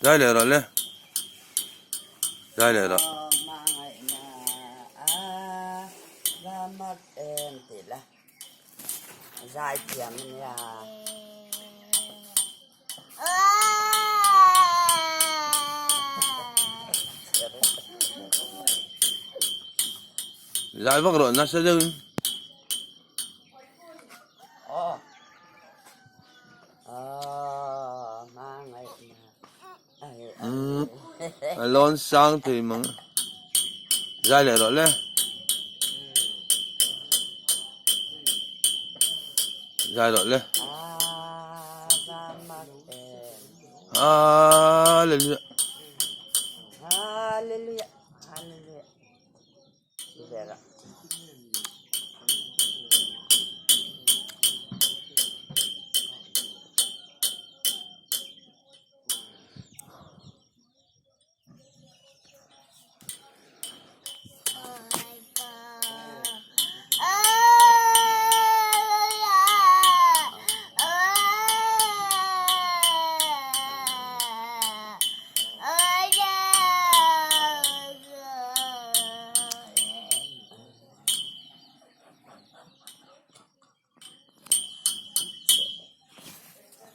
Laro le. Laro. Mga ina, gamat tila. Zai kiaman ya. Zai bak ro nasa daw. Oh. Mga ina. Alon sang tuy mang. Zai laro le. Zai laro le. Gamat Lên